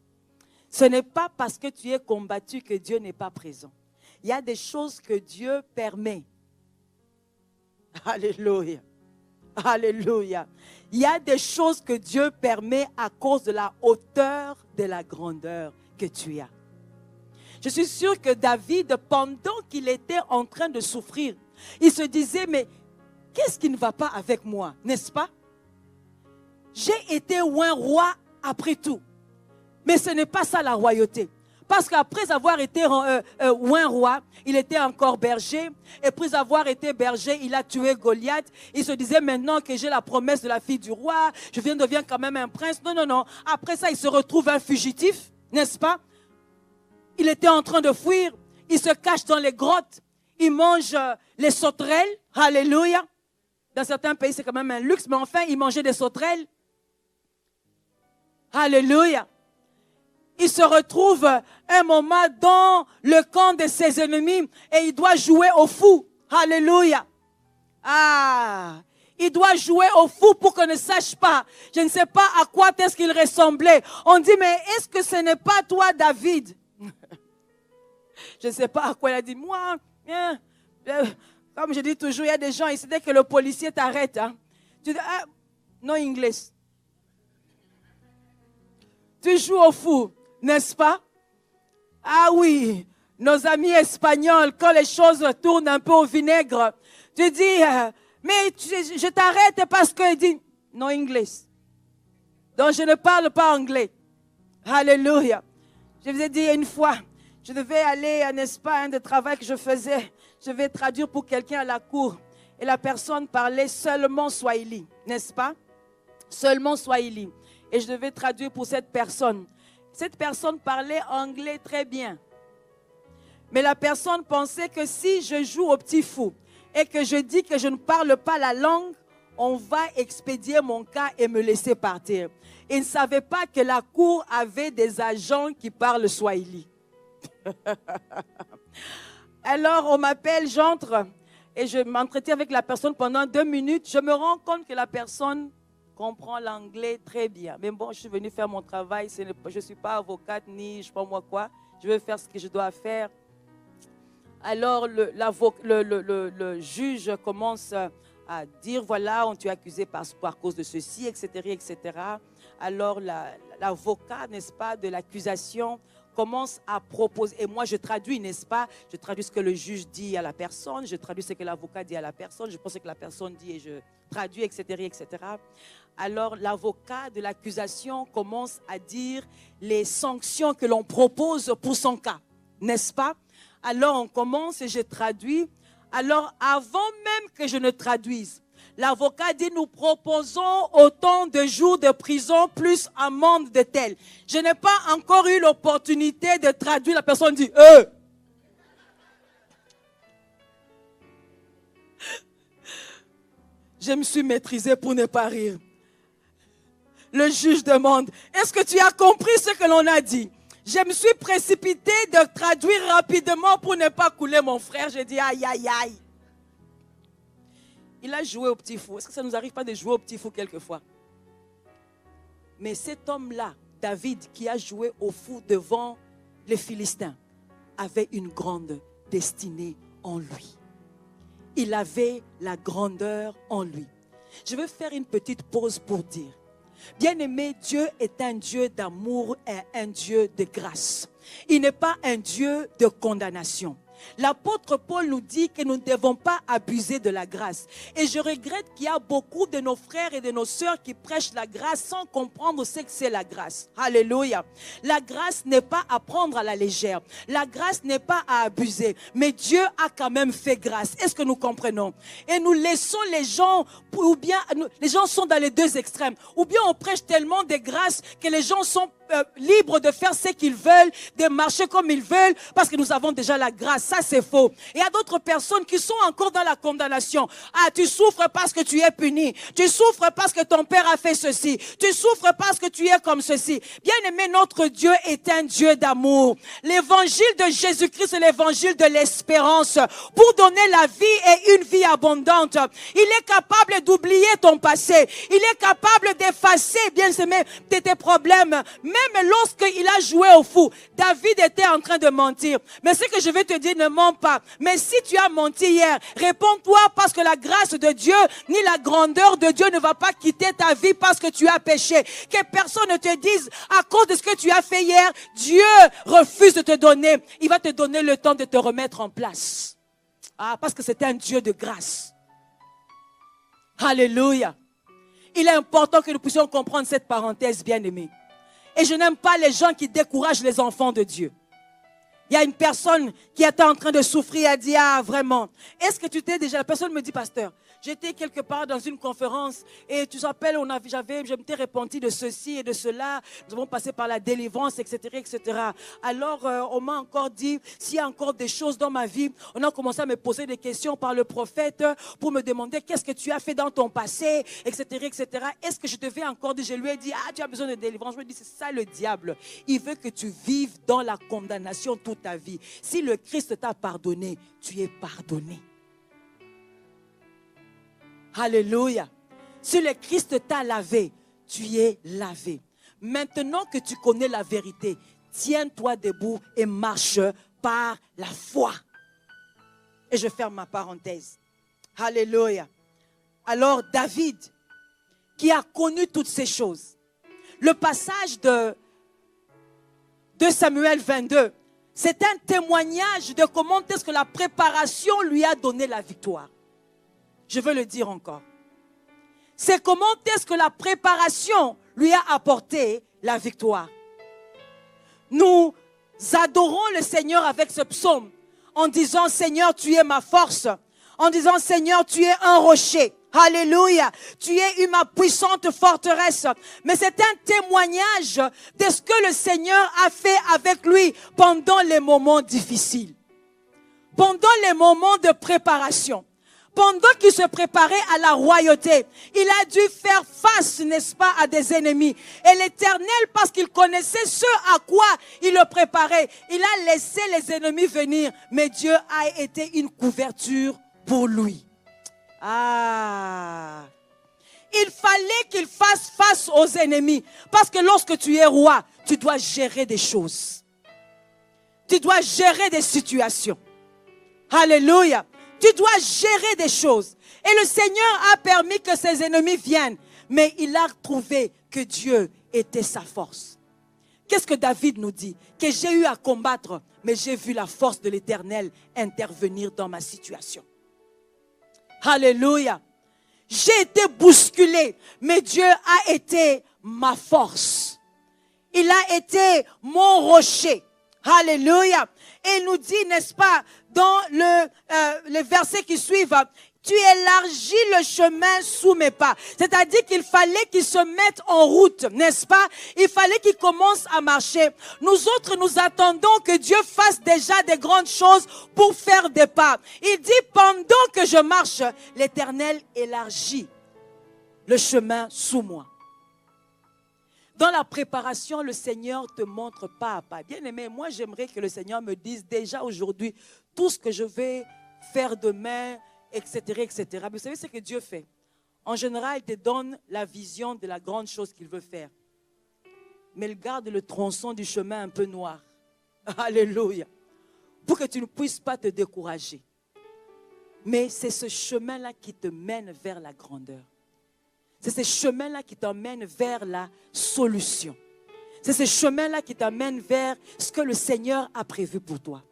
Ce n'est pas parce que tu es combattu que Dieu n'est pas présent. Il y a des choses que Dieu permet. Alléluia. Alléluia. Il y a des choses que Dieu permet à cause de la hauteur, de la grandeur que tu as. Je suis sûre que David, pendant qu'il était en train de souffrir, il se disait, mais qu'est-ce qui ne va pas avec moi, n'est-ce pas? J'ai été un roi après tout. Mais ce n'est pas ça la royauté. Parce qu'après avoir été un roi, il était encore berger. Et après avoir été berger, il a tué Goliath. Il se disait maintenant que j'ai la promesse de la fille du roi, je deviens quand même un prince. Non, non, non. Après ça, il se retrouve un fugitif, n'est-ce pas? Il était en train de fuir. Il se cache dans les grottes. Il mange les sauterelles. Alléluia. Dans certains pays, c'est quand même un luxe. Mais enfin, il mangeait des sauterelles. Alléluia. Il se retrouve un moment dans le camp de ses ennemis et il doit jouer au fou. Alléluia. Ah, il doit jouer au fou pour qu'on ne sache pas. Je ne sais pas à quoi est-ce qu'il ressemblait. On dit, mais est-ce que ce n'est pas toi, David? Je ne sais pas à quoi il a dit. Moi, comme je dis toujours, il y a des gens ici, dès que le policier t'arrête, hein, tu dis, ah, no English. Tu joues au fou, n'est-ce pas? Ah oui, nos amis espagnols, quand les choses tournent un peu au vinaigre, tu dis, mais je t'arrête parce qu'il dit, no English. Donc je ne parle pas anglais. Alléluia. Je vous ai dit une fois, je devais aller, n'est-ce pas, un des travaux que je faisais, je vais traduire pour quelqu'un à la cour. Et la personne parlait seulement Swahili, n'est-ce pas? Seulement Swahili. Et je devais traduire pour cette personne. Cette personne parlait anglais très bien. Mais la personne pensait que si je joue au petit fou et que je dis que je ne parle pas la langue, on va expédier mon cas et me laisser partir. Il ne savait pas que la cour avait des agents qui parlent Swahili. Alors on m'appelle, j'entre et je m'entretiens avec la personne pendant 2 minutes. Je me rends compte que la personne comprend l'anglais très bien. Mais bon, je suis venue faire mon travail. Je ne suis pas avocate ni je ne sais pas moi quoi. Je vais faire ce que je dois faire. Alors le juge commence à dire, voilà, on t'a accusé par cause de ceci, etc., etc. Alors l'avocat, n'est-ce pas, de l'accusation commence à proposer, et moi je traduis, n'est-ce pas, je traduis ce que le juge dit à la personne, je traduis ce que l'avocat dit à la personne, je pense ce que la personne dit et je traduis, etc., etc. Alors l'avocat de l'accusation commence à dire les sanctions que l'on propose pour son cas, n'est-ce pas? Alors on commence et je traduis. Alors avant même que je ne traduise, l'avocat dit, nous proposons autant de jours de prison plus amende de tel. Je n'ai pas encore eu l'opportunité de traduire. La personne dit, Je me suis maîtrisé pour ne pas rire. Le juge demande, est-ce que tu as compris ce que l'on a dit? Je me suis précipité de traduire rapidement pour ne pas couler mon frère. J'ai dit, aïe, aïe, aïe. Il a joué au petit fou. Est-ce que ça ne nous arrive pas de jouer au petit fou quelquefois? Mais cet homme-là, David, qui a joué au fou devant les Philistins, avait une grande destinée en lui. Il avait la grandeur en lui. Je vais faire une petite pause pour dire, bien-aimé, Dieu est un Dieu d'amour et un Dieu de grâce. Il n'est pas un Dieu de condamnation. L'apôtre Paul nous dit que nous ne devons pas abuser de la grâce. Et je regrette qu'il y a beaucoup de nos frères et de nos sœurs qui prêchent la grâce sans comprendre ce que c'est la grâce. Alléluia. La grâce n'est pas à prendre à la légère. La grâce n'est pas à abuser. Mais Dieu a quand même fait grâce. Est-ce que nous comprenons? Et nous laissons les gens, ou bien les gens sont dans les deux extrêmes. Ou bien on prêche tellement de grâce que les gens sont libres de faire ce qu'ils veulent, de marcher comme ils veulent, parce que nous avons déjà la grâce. Ça, c'est faux. Et il y a d'autres personnes qui sont encore dans la condamnation. Ah, tu souffres parce que tu es puni. Tu souffres parce que ton père a fait ceci. Tu souffres parce que tu es comme ceci. Bien aimé, notre Dieu est un Dieu d'amour. L'évangile de Jésus-Christ est l'évangile de l'espérance pour donner la vie et une vie abondante. Il est capable d'oublier ton passé. Il est capable d'effacer, bien aimé, tes problèmes. Même lorsqu'il a joué au fou, David était en train de mentir. Mais ce que je vais te dire, ne mens pas. Mais si tu as menti hier, réponds-toi parce que la grâce de Dieu, ni la grandeur de Dieu ne va pas quitter ta vie parce que tu as péché. Que personne ne te dise, à cause de ce que tu as fait hier, Dieu refuse de te donner. Il va te donner le temps de te remettre en place. Ah, parce que c'est un Dieu de grâce. Alléluia. Il est important que nous puissions comprendre cette parenthèse, bien-aimée. Et je n'aime pas les gens qui découragent les enfants de Dieu. Il y a une personne qui était en train de souffrir, elle dit, ah vraiment, est-ce que tu t'es déjà, la personne me dit, pasteur, j'étais quelque part dans une conférence et tu te rappelles, je m'étais repenti de ceci et de cela, nous avons passé par la délivrance, etc., etc. Alors, on m'a encore dit, s'il y a encore des choses dans ma vie, on a commencé à me poser des questions par le prophète pour me demander qu'est-ce que tu as fait dans ton passé, etc., etc. Est-ce que je devais encore dire, je lui ai dit, ah, tu as besoin de délivrance. Je me dis, c'est ça le diable. Il veut que tu vives dans la condamnation toute ta vie. Si le Christ t'a pardonné, tu es pardonné. Alléluia. Si le Christ t'a lavé, tu es lavé. Maintenant que tu connais la vérité, tiens-toi debout et marche par la foi. Et je ferme ma parenthèse. Alléluia. Alors David, qui a connu toutes ces choses, le passage de Samuel 22, c'est un témoignage de comment est-ce que la préparation lui a donné la victoire. Je veux le dire encore. C'est comment est-ce que la préparation lui a apporté la victoire. Nous adorons le Seigneur avec ce psaume en disant, Seigneur, tu es ma force. En disant, Seigneur, tu es un rocher. Alléluia. Tu es ma puissante forteresse. Mais c'est un témoignage de ce que le Seigneur a fait avec lui pendant les moments difficiles. Pendant les moments de préparation. Pendant qu'il se préparait à la royauté, il a dû faire face, n'est-ce pas, à des ennemis. Et l'Éternel, parce qu'il connaissait ce à quoi il le préparait, il a laissé les ennemis venir. Mais Dieu a été une couverture pour lui. Ah! Il fallait qu'il fasse face aux ennemis. Parce que lorsque tu es roi, tu dois gérer des choses. Tu dois gérer des situations. Alléluia! Tu dois gérer des choses. Et le Seigneur a permis que ses ennemis viennent. Mais il a trouvé que Dieu était sa force. Qu'est-ce que David nous dit? Que j'ai eu à combattre, mais j'ai vu la force de l'Éternel intervenir dans ma situation. Alléluia. J'ai été bousculé, mais Dieu a été ma force. Il a été mon rocher. Alléluia. Et il nous dit, n'est-ce pas, dans les versets qui suivent, tu élargis le chemin sous mes pas. C'est-à-dire qu'il fallait qu'il se mette en route, n'est-ce pas? Il fallait qu'il commence à marcher. Nous autres, nous attendons que Dieu fasse déjà des grandes choses pour faire des pas. Il dit, pendant que je marche, l'Éternel élargit le chemin sous moi. Dans la préparation, le Seigneur te montre pas à pas. Bien aimé, moi j'aimerais que le Seigneur me dise déjà aujourd'hui tout ce que je vais faire demain, etc., etc. Mais vous savez ce que Dieu fait? En général, il te donne la vision de la grande chose qu'il veut faire. Mais il garde le tronçon du chemin un peu noir. Alléluia. Pour que tu ne puisses pas te décourager. Mais c'est ce chemin-là qui te mène vers la grandeur. C'est ce chemin-là qui t'emmène vers la solution. C'est ce chemin-là qui t'emmène vers ce que le Seigneur a prévu pour toi.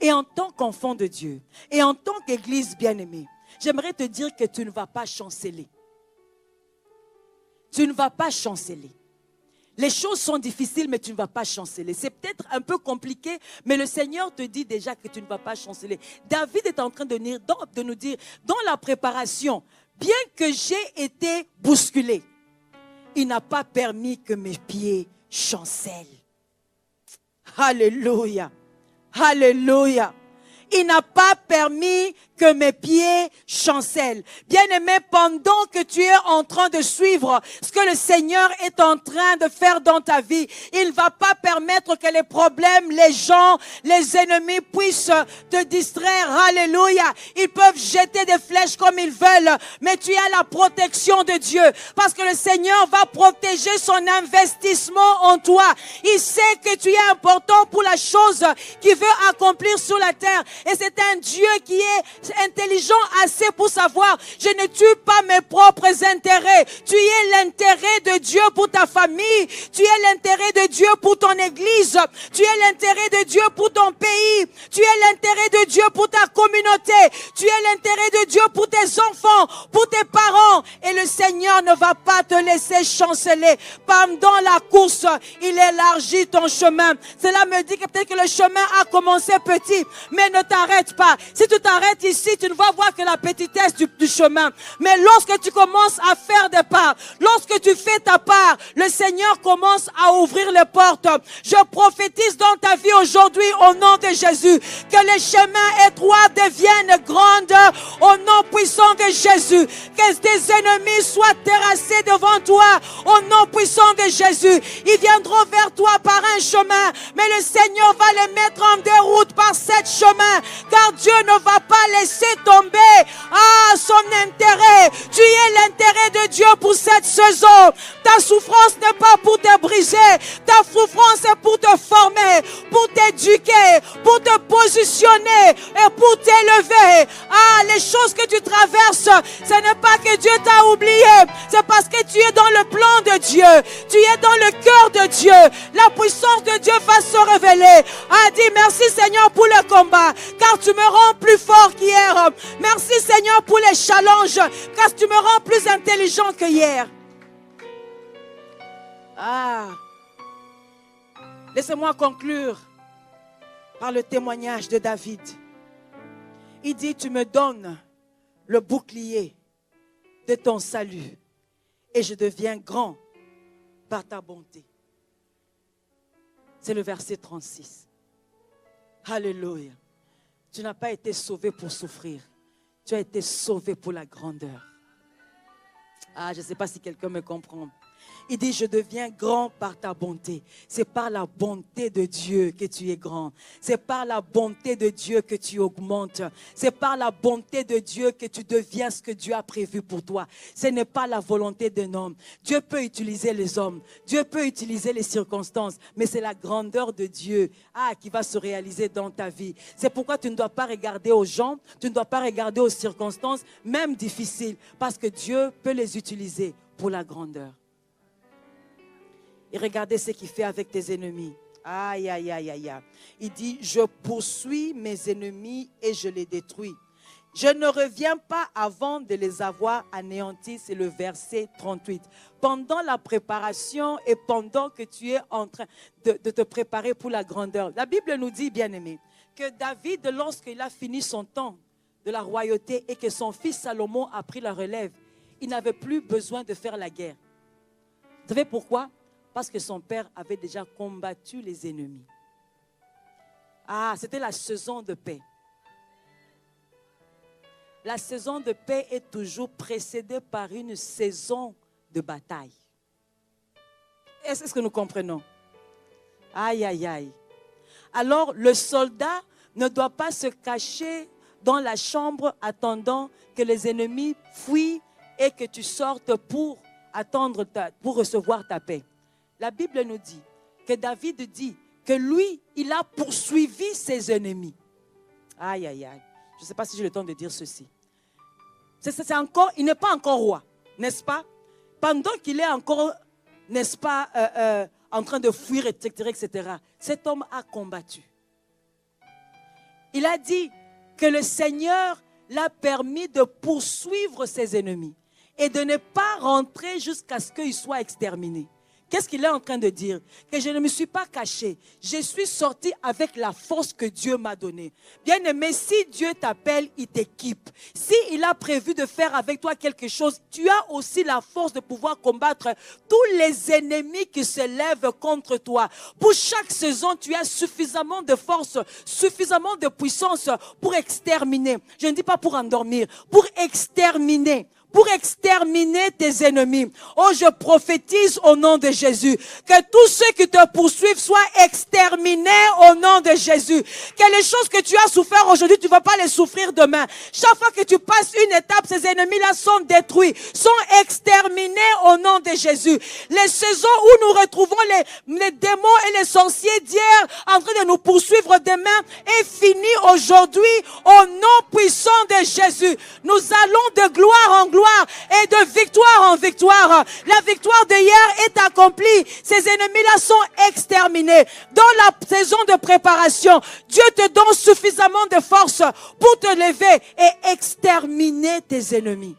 Et en tant qu'enfant de Dieu, et en tant qu'Église bien-aimée, j'aimerais te dire que tu ne vas pas chanceler. Tu ne vas pas chanceler. Les choses sont difficiles, mais tu ne vas pas chanceler. C'est peut-être un peu compliqué, mais le Seigneur te dit déjà que tu ne vas pas chanceler. David est en train de nous dire, dans la préparation, bien que j'ai été bousculé, il n'a pas permis que mes pieds chancellent. Alléluia. Alléluia. Il n'a pas permis que mes pieds chancellent. Bien-aimé, pendant que tu es en train de suivre ce que le Seigneur est en train de faire dans ta vie, il ne va pas permettre que les problèmes, les gens, les ennemis puissent te distraire. Alléluia. Ils peuvent jeter des flèches comme ils veulent, mais tu as la protection de Dieu parce que le Seigneur va protéger son investissement en toi. Il sait que tu es important pour la chose qu'il veut accomplir sur la terre. Et c'est un Dieu qui est intelligent assez pour savoir, je ne tue pas mes propres intérêts. Tu es l'intérêt de Dieu pour ta famille. Tu es l'intérêt de Dieu pour ton église. Tu es l'intérêt de Dieu pour ton pays. Tu es l'intérêt de Dieu pour ta communauté. Tu es l'intérêt de Dieu pour tes enfants, pour tes parents. Et le Seigneur ne va pas te laisser chanceler. Pendant la course, il élargit ton chemin. Cela me dit que peut-être que le chemin a commencé petit, mais ne t'arrête pas. Si tu t'arrêtes ici, tu ne vas voir que la petitesse du chemin. Mais lorsque tu commences à faire des pas, lorsque tu fais ta part, le Seigneur commence à ouvrir les portes. Je prophétise dans ta vie aujourd'hui au nom de Jésus que les chemins étroits deviennent grands au nom puissant de Jésus. Que tes ennemis soient terrassés devant toi au nom puissant de Jésus. Ils viendront vers toi par un chemin, mais le Seigneur va les mettre en déroute par cet chemin, car Dieu ne va pas laisser tomber son intérêt. Tu es l'intérêt de Dieu pour cette saison. Ta souffrance n'est pas pour te briser, ta souffrance est pour te former, pour t'éduquer, pour te positionner et pour t'élever. Les choses que tu traverses, ce n'est pas que Dieu t'a oublié, c'est parce que tu es dans le plan de Dieu, tu es dans le cœur de Dieu. La puissance de Dieu va se révéler. Dis merci Seigneur pour le combat, car tu me rends plus fort qu'hier. Merci Seigneur pour les challenges, car tu me rends plus intelligent que hier. Laissez-moi conclure par le témoignage de David. Il dit, tu me donnes le bouclier de ton salut et je deviens grand par ta bonté. C'est le verset 36. Alléluia. Tu n'as pas été sauvé pour souffrir. Tu as été sauvé pour la grandeur. Je ne sais pas si quelqu'un me comprend. Il dit, je deviens grand par ta bonté. C'est par la bonté de Dieu que tu es grand. C'est par la bonté de Dieu que tu augmentes. C'est par la bonté de Dieu que tu deviens ce que Dieu a prévu pour toi. Ce n'est pas la volonté d'un homme. Dieu peut utiliser les hommes. Dieu peut utiliser les circonstances. Mais c'est la grandeur de Dieu qui va se réaliser dans ta vie. C'est pourquoi tu ne dois pas regarder aux gens. Tu ne dois pas regarder aux circonstances, même difficiles. Parce que Dieu peut les utiliser pour la grandeur. Et regardez ce qu'il fait avec tes ennemis. Aïe, aïe, aïe, aïe. Il dit, je poursuis mes ennemis et je les détruis. Je ne reviens pas avant de les avoir anéantis. C'est le verset 38. Pendant la préparation et pendant que tu es en train de te préparer pour la grandeur. La Bible nous dit, bien-aimé, que David, lorsqu'il a fini son temps de la royauté et que son fils Salomon a pris la relève, il n'avait plus besoin de faire la guerre. Vous savez pourquoi? Parce que son père avait déjà combattu les ennemis. C'était la saison de paix. La saison de paix est toujours précédée par une saison de bataille. Est-ce que nous comprenons? Aïe, aïe, aïe. Alors, le soldat ne doit pas se cacher dans la chambre attendant que les ennemis fuient et que tu sortes pour attendre, pour recevoir ta paix. La Bible nous dit que David dit que lui, il a poursuivi ses ennemis. Aïe, aïe, aïe. Je ne sais pas si j'ai le temps de dire ceci. Il n'est pas encore roi, n'est-ce pas? Pendant qu'il est encore, n'est-ce pas, en train de fuir, etc., etc., cet homme a combattu. Il a dit que le Seigneur l'a permis de poursuivre ses ennemis et de ne pas rentrer jusqu'à ce qu'ils soient exterminés. Qu'est-ce qu'il est en train de dire? Que je ne me suis pas caché. Je suis sorti avec la force que Dieu m'a donnée. Bien-aimé, si Dieu t'appelle, il t'équipe. S'il a prévu de faire avec toi quelque chose, tu as aussi la force de pouvoir combattre tous les ennemis qui se lèvent contre toi. Pour chaque saison, tu as suffisamment de force, suffisamment de puissance pour exterminer. Je ne dis pas pour endormir, pour exterminer. Pour exterminer tes ennemis. Oh, je prophétise au nom de Jésus que tous ceux qui te poursuivent soient exterminés au nom de Jésus. Que les choses que tu as souffert aujourd'hui, tu ne vas pas les souffrir demain. Chaque fois que tu passes une étape, ces ennemis-là sont détruits, sont exterminés au nom de Jésus. Les saisons où nous retrouvons les démons et les sorciers d'hier en train de nous poursuivre demain est fini aujourd'hui au nom puissant de Jésus. Nous allons de gloire en gloire et de victoire en victoire. La victoire d'hier est accomplie. Ces ennemis-là sont exterminés. Dans la saison de préparation, Dieu te donne suffisamment de force pour te lever et exterminer tes ennemis.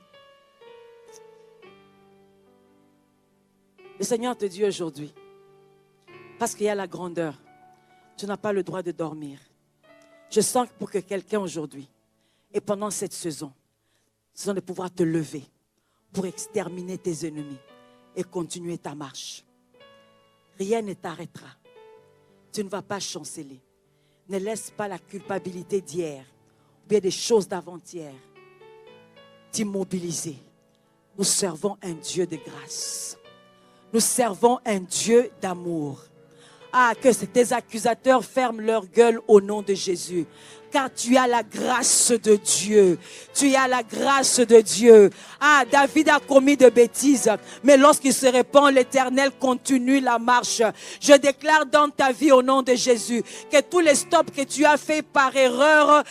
Le Seigneur te dit aujourd'hui, parce qu'il y a la grandeur, tu n'as pas le droit de dormir. Je sens pour que quelqu'un aujourd'hui, et pendant cette saison de pouvoir te lever pour exterminer tes ennemis et continuer ta marche. Rien ne t'arrêtera. Tu ne vas pas chanceler. Ne laisse pas la culpabilité d'hier ou bien des choses d'avant-hier t'immobiliser. Nous servons un Dieu de grâce. Nous servons un Dieu d'amour. Ah, que tes accusateurs ferment leur gueule au nom de Jésus. Car tu as la grâce de Dieu. Tu as la grâce de Dieu. Ah, David a commis de bêtises. Mais lorsqu'il se répand, l'Éternel continue la marche. Je déclare dans ta vie au nom de Jésus que tous les stops que tu as fait par erreur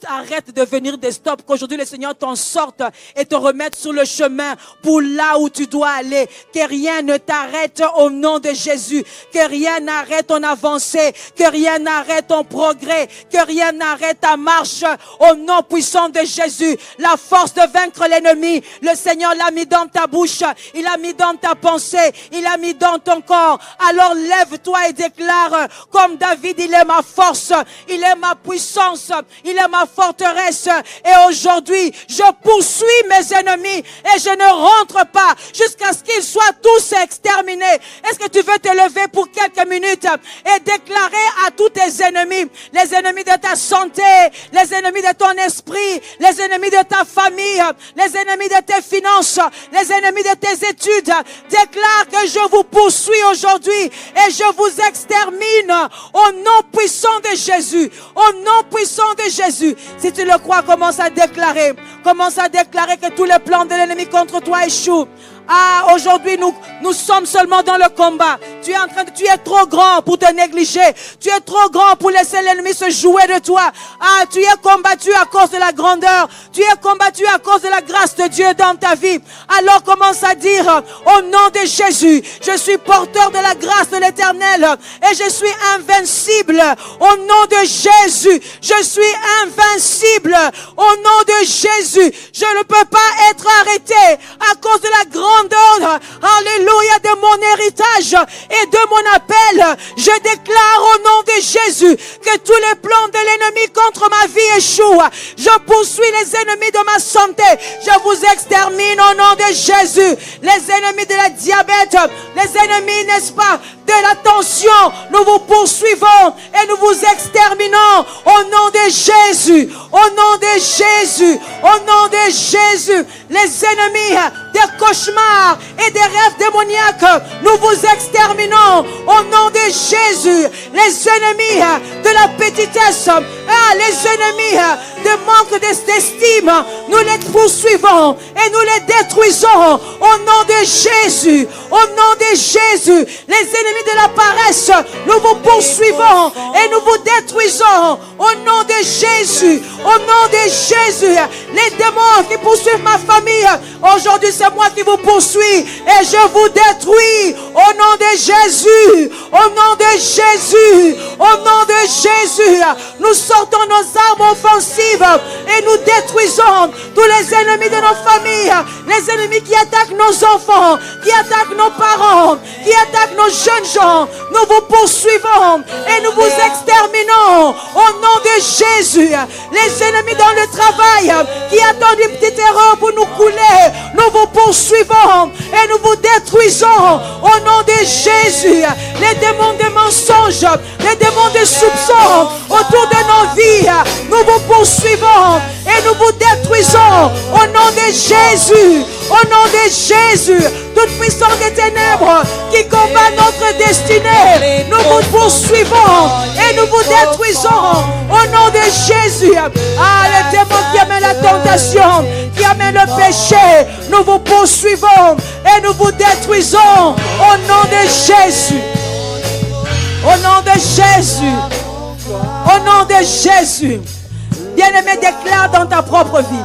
arrêtent de venir des stops. Qu'aujourd'hui le Seigneur t'en sorte et te remette sur le chemin pour là où tu dois aller. Que rien ne t'arrête au nom de Jésus. Que rien n'arrête ton avancée. Que rien n'arrête ton progrès. Que rien n'arrête ta marche au nom puissant de Jésus. La force de vaincre l'ennemi, le Seigneur l'a mis dans ta bouche, il l'a mis dans ta pensée, il l'a mis dans ton corps. Alors lève-toi et déclare comme David, il est ma force, il est ma puissance, il est ma forteresse. Et aujourd'hui, je poursuis mes ennemis et je ne rentre pas jusqu'à ce qu'ils soient tous exterminés. Est-ce que tu veux te lever pour quelques minutes et déclarer à tous tes ennemis, les ennemis de ta santé, les ennemis de ton esprit, les ennemis de ta famille, les ennemis de tes finances, les ennemis de tes études. Déclare que je vous poursuis aujourd'hui et je vous extermine au nom puissant de Jésus. Au nom puissant de Jésus. Si tu le crois, commence à déclarer que tous les plans de l'ennemi contre toi échouent. Ah, aujourd'hui, nous sommes seulement dans le combat. Tu es trop grand pour te négliger. Tu es trop grand pour laisser l'ennemi se jouer de toi. Ah, tu es combattu à cause de la grandeur. Tu es combattu à cause de la grâce de Dieu dans ta vie. Alors commence à dire, au nom de Jésus, je suis porteur de la grâce de l'Éternel et je suis invincible. Au nom de Jésus, je suis invincible. Au nom de Jésus, je ne peux pas être arrêté à cause de la grandeur, alléluia, de mon héritage et de mon appel. Je déclare au nom de Jésus que tous les plans de l'ennemi contre ma vie échouent. Je poursuis les ennemis de ma santé. Je vous extermine au nom de Jésus. Les ennemis de la diabète, les ennemis, n'est-ce pas, de la tension, nous vous poursuivons et nous vous exterminons au nom de Jésus. Au nom de Jésus. Au nom de Jésus. Les ennemis des cauchemars et des rêves démoniaques, nous vous exterminons au nom de Jésus. Les ennemis de la petitesse, les ennemis de manque d'estime, nous les poursuivons et nous les détruisons au nom de Jésus. Au nom de Jésus. Les ennemis de la paresse, nous vous poursuivons et nous vous détruisons au nom de Jésus. Au nom de Jésus. Les démons qui poursuivent ma famille, aujourd'hui c'est moi qui vous poursuis et je vous détruis Au nom de Jésus, au nom de Jésus, au nom de Jésus, nous sortons nos armes offensives et nous détruisons tous les ennemis de nos familles, les ennemis qui attaquent nos enfants, qui attaquent nos parents, qui attaquent nos jeunes gens. Nous vous poursuivons et nous vous exterminons au nom de Jésus. Les ennemis dans le travail qui attendent une petite erreur pour nous couler, nous vous poursuivons et nous vous détruisons au nom de Jésus. Les démons de mensonges, les démons de soupçons autour de nos vies, nous vous poursuivons et nous vous détruisons au nom de Jésus. Au nom de Jésus, toute puissance des ténèbres qui combat notre destinée, nous vous poursuivons et nous vous détruisons au nom de Jésus. Ah, les démons qui amènent la tentation, qui amènent le péché, nous vous poursuivons et nous vous détruisons au nom de Jésus. Au nom de Jésus. Au nom de Jésus. Bien-aimé, déclare dans ta propre vie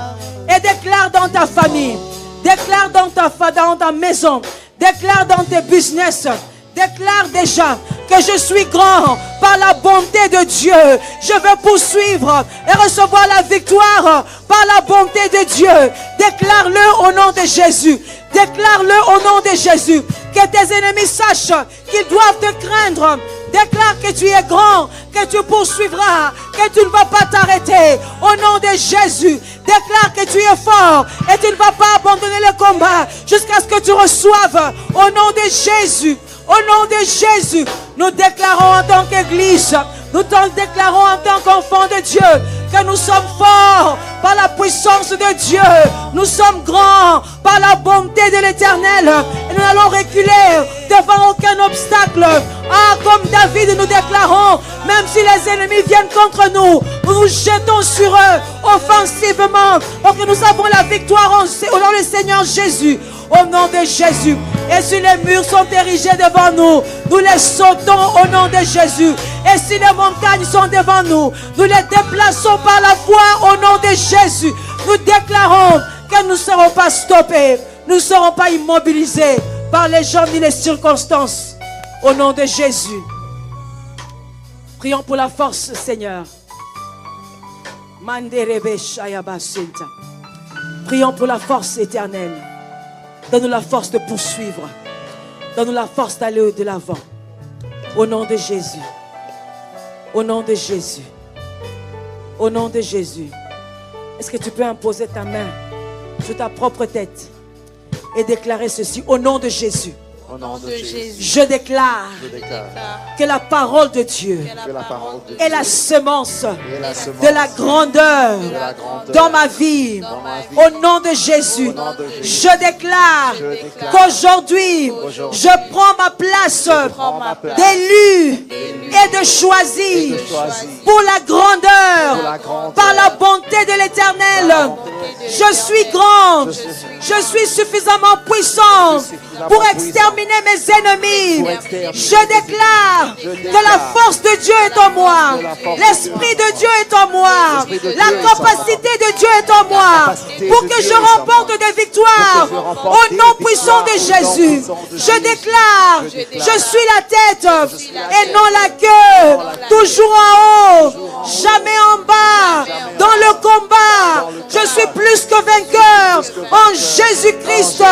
et déclare dans ta famille. Déclare dans ta maison, déclare dans tes business, déclare déjà que je suis grand par la bonté de Dieu. Je veux poursuivre et recevoir la victoire par la bonté de Dieu. Déclare-le au nom de Jésus. Déclare-le au nom de Jésus. Que tes ennemis sachent qu'ils doivent te craindre. Déclare que tu es grand, que tu poursuivras, que tu ne vas pas t'arrêter. Au nom de Jésus, déclare que tu es fort et tu ne vas pas abandonner le combat jusqu'à ce que tu reçoives. Au nom de Jésus, au nom de Jésus, nous déclarons en tant qu'Église, nous te déclarons en tant qu'enfants de Dieu que nous sommes forts par la puissance de Dieu. Nous sommes grands par la bonté de l'Éternel. Et nous n'allons reculer devant aucun obstacle. Ah, comme David, nous déclarons, même si les ennemis viennent contre nous, nous nous jetons sur eux offensivement, parce que nous avons la victoire au nom du Seigneur Jésus. Au nom de Jésus. Et si les murs sont érigés devant nous, nous les sautons au nom de Jésus. Et si les montagnes sont devant nous, nous les déplaçons par la foi au nom de Jésus. Nous déclarons que nous ne serons pas stoppés, nous ne serons pas immobilisés par les gens ni les circonstances. Au nom de Jésus. Prions pour la force, Seigneur. Prions pour la force éternelle. Donne-nous la force de poursuivre. Donne-nous la force d'aller de l'avant. Au nom de Jésus. Au nom de Jésus. Au nom de Jésus. Est-ce que tu peux imposer ta main sur ta propre tête et déclarer ceci au nom de Jésus? Au nom de Jésus. Je déclare que la parole de Dieu est la semence de la grandeur dans ma vie. Au nom de Jésus, je déclare qu'aujourd'hui, je prends ma place d'élu et de choisi pour la grandeur par la bonté de l'Éternel. Je suis grand, je suis suffisamment puissant pour exterminer mes ennemis. Je déclare que la force de Dieu est en moi. L'Esprit de Dieu est en moi. La capacité de Dieu est en moi. Pour que je remporte des victoires au nom puissant de Jésus. Je déclare, je suis la tête et non la queue. Toujours en haut, jamais en bas. Dans le combat, je suis plus que vainqueur en Jésus-Christ.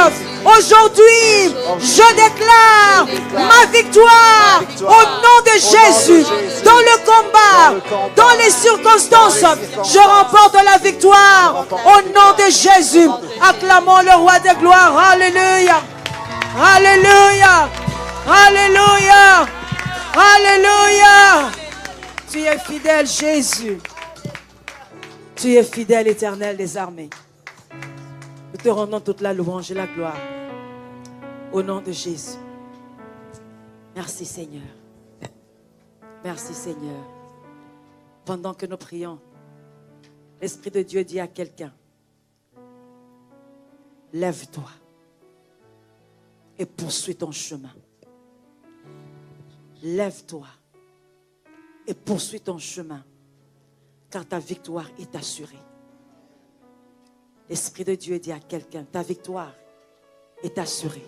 Aujourd'hui, je déclare ma victoire au nom de Jésus. Dans le combat, dans les circonstances, je remporte la victoire au nom de Jésus. Acclamons le roi de gloire. Alléluia. Alléluia. Alléluia. Alléluia. Tu es fidèle, Jésus. Tu es fidèle, Éternel des armées. Nous te rendons toute la louange et la gloire. Au nom de Jésus. Merci Seigneur. Merci Seigneur. Pendant que nous prions, l'Esprit de Dieu dit à quelqu'un, lève-toi et poursuis ton chemin. Lève-toi et poursuis ton chemin, car ta victoire est assurée. L'Esprit de Dieu dit à quelqu'un, ta victoire est assurée.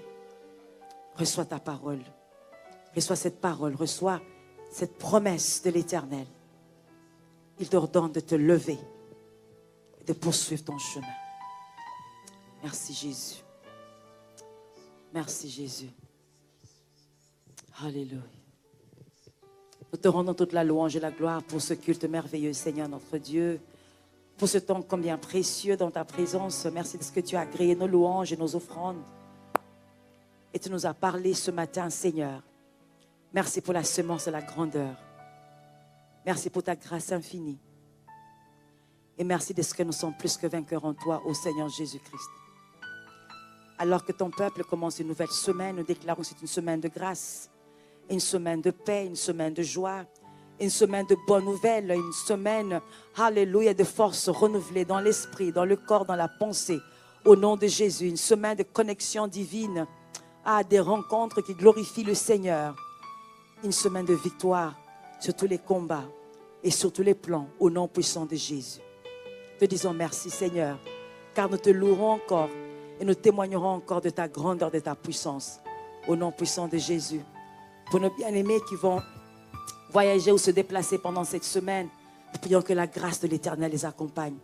Reçois ta parole. Reçois cette parole. Reçois cette promesse de l'Éternel. Il t'ordonne de te lever et de poursuivre ton chemin. Merci Jésus. Merci Jésus. Alléluia. Nous te rendons toute la louange et la gloire pour ce culte merveilleux, Seigneur notre Dieu. Pour ce temps combien précieux dans ta présence. Merci de ce que tu as agréé nos louanges et nos offrandes. Et tu nous as parlé ce matin, Seigneur. Merci pour la semence de la grandeur. Merci pour ta grâce infinie. Et merci de ce que nous sommes plus que vainqueurs en toi, ô Seigneur Jésus-Christ. Alors que ton peuple commence une nouvelle semaine, nous déclarons que c'est une semaine de grâce, une semaine de paix, une semaine de joie, une semaine de bonnes nouvelles, une semaine, alléluia, de force renouvelée dans l'esprit, dans le corps, dans la pensée, au nom de Jésus. Une semaine de connexion divine, à des rencontres qui glorifient le Seigneur. Une semaine de victoire sur tous les combats et sur tous les plans, au nom puissant de Jésus. Te disons merci, Seigneur, car nous te louerons encore et nous témoignerons encore de ta grandeur, de ta puissance, au nom puissant de Jésus. Pour nos bien-aimés qui vont voyager ou se déplacer pendant cette semaine, nous prions que la grâce de l'Éternel les accompagne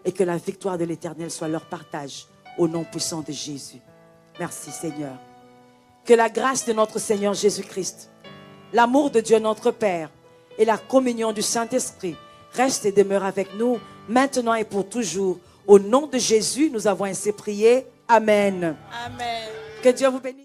et que la victoire de l'Éternel soit leur partage, au nom puissant de Jésus. Merci, Seigneur. Que la grâce de notre Seigneur Jésus-Christ, l'amour de Dieu notre Père et la communion du Saint-Esprit reste et demeure avec nous, maintenant et pour toujours. Au nom de Jésus, nous avons ainsi prié. Amen. Amen. Que Dieu vous bénisse.